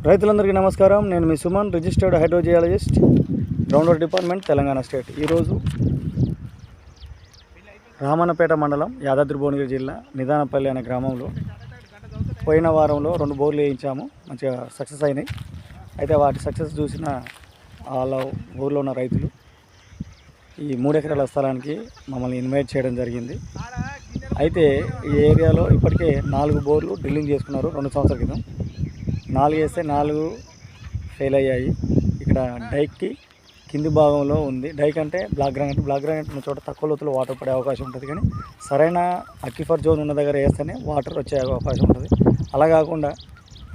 రైతులందరికీ నమస్కారం. నేను మీ Suman, registered hydrogeologist, ground water department, Telangana state. ఈరోజు రామన్నపేట మండలం, యాదాద్రి భువనగిరి జిల్లా, నిదానపల్లి అనే గ్రామంలో పోయిన వారంలో 2 బోర్లు వేయించాము. మంచిగా సక్సెస్ అయినాయి. అయితే వాటి సక్సెస్ చూసిన వాళ్ళ ఊర్లో ఉన్న రైతులు ఈ 3 ఎకరాల స్థలానికి మమ్మల్ని ఇన్వైట్ చేయడం జరిగింది. అయితే ఈ ఏరియాలో ఇప్పటికే 4 బోర్లు డ్రిల్లింగ్ చేసుకున్నారు. 2 సంవత్సరాల క్రితం 4 వేస్తే 4 ఫెయిల్ అయ్యాయి. ఇక్కడ డైక్కి కింది భాగంలో ఉంది. డైక్ అంటే బ్లాక్ గ్రానైట్ ఉన్న చోట తక్కువ లోతులో వాటర్ పడే అవకాశం ఉంటుంది. కానీ సరైన అక్విఫర్ జోన్ ఉన్న దగ్గర వేస్తేనే వాటర్ వచ్చే అవకాశం ఉంటుంది. అలా కాకుండా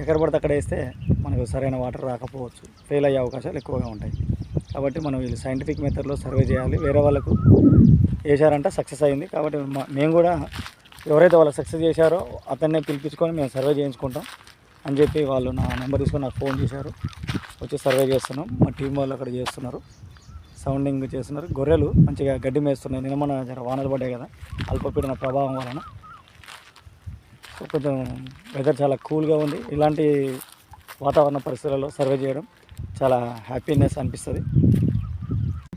ఎక్కడ పడితే అక్కడ వేస్తే మనకు సరైన వాటర్ రాకపోవచ్చు, ఫెయిల్ అయ్యే అవకాశాలు ఎక్కువగా ఉంటాయి. కాబట్టి మనం వీళ్ళు సైంటిఫిక్ మెథడ్లో సర్వే చేయాలి. వేరే వాళ్ళకు వేసారంటే సక్సెస్ అయింది. కాబట్టి మేము కూడా ఎవరైతే వాళ్ళకి సక్సెస్ చేశారో అతన్నే పిలిపించుకొని మేము సర్వే చేయించుకుంటాం అని చెప్పి వాళ్ళు నా నెంబర్ తీసుకొని నాకు ఫోన్ చేశారు. వచ్చి సర్వే చేస్తున్నాం. మా టీం వాళ్ళు అక్కడ చేస్తున్నారు, సౌండింగ్ చేస్తున్నారు. గొర్రెలు మంచిగా గడ్డి మేస్తున్నాయి. నిన్న మన వానలు పడ్డాయి కదా, అల్పపీడన ప్రభావం వలన కొంచెం వెదర్ చాలా కూల్గా ఉంది. ఇలాంటి వాతావరణ పరిస్థితులలో సర్వే చేయడం చాలా హ్యాపీనెస్ అనిపిస్తుంది.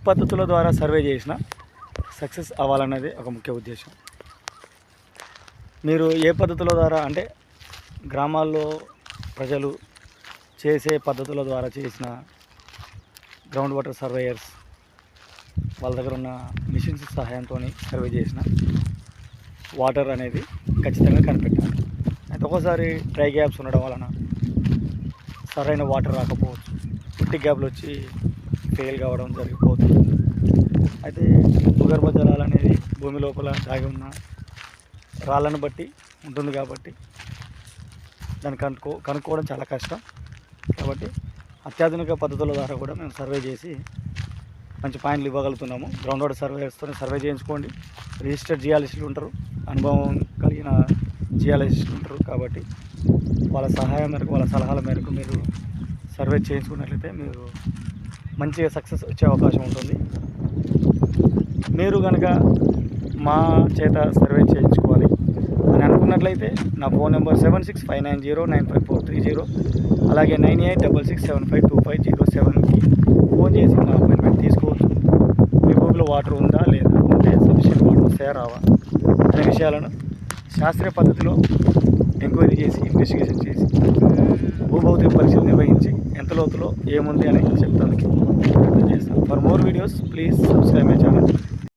పద్ధతుల ద్వారా సర్వే చేసిన సక్సెస్ అవ్వాలన్నది ఒక ముఖ్య ఉద్దేశం. మీరు ఏ పద్ధతుల ద్వారా అంటే గ్రామాల్లో ప్రజలు చేసే పద్ధతుల ద్వారా చేసిన గ్రౌండ్ వాటర్ సర్వేయర్స్ వాళ్ళ దగ్గర ఉన్న మిషన్స్ సహాయంతో సర్వే చేసిన వాటర్ అనేది ఖచ్చితంగా కనిపెట్టాలి. అయితే ఒక్కోసారి డ్రై గ్యాప్స్ ఉండడం వలన సరైన వాటర్ రాకపోవచ్చు, పుట్టి గ్యాప్లు వచ్చి ఫెయిల్ కావడం జరిగిపోతుంది. అయితే భూగర్భ జలాలు అనేది భూమి లోపల దాగి ఉన్న రాళ్ళను బట్టి ఉంటుంది. కాబట్టి దాన్ని కనుక్కోవడం చాలా కష్టం. కాబట్టి అత్యాధునిక పద్ధతుల ద్వారా కూడా మేము సర్వే చేసి మంచి పాయింట్లు ఇవ్వగలుగుతున్నాము. గ్రౌండ్ వాటర్ సర్వేయర్స్తో సర్వే చేయించుకోండి. రిజిస్టర్డ్ జియాలజిస్టులు ఉంటారు, అనుభవం కలిగిన జియాలజిస్టులు ఉంటారు. కాబట్టి వాళ్ళ సహాయం మేరకు, వాళ్ళ సలహాల మేరకు మీరు సర్వే చేయించుకున్నట్లయితే మీరు మంచిగా సక్సెస్ వచ్చే అవకాశం ఉంటుంది. మీరు కనుక మా చేత సర్వే చేయించుకోవాలి అని అనుకున్నట్లయితే నా ఫోన్ నెంబర్ 7659095430, అలాగే 9866752507కి ఫోన్ చేసి నా అపాయింట్మెంట్ తీసుకోవచ్చు. మీ భూమిలో వాటర్ ఉందా లేదా, ఉంటే సఫిషియెంట్ వాటర్ వస్తాయా రావా అనే విషయాలను శాస్త్రీయ పద్ధతిలో ఎంక్వైరీ చేసి, ఇన్వెస్టిగేషన్ చేసి, భూభౌతిక పరీక్షలు నిర్వహించి ఎంత లోతులో ఏముంది అని చెప్తానికి ప్రయత్నం చేస్తాను. For more videos please subscribe my channel.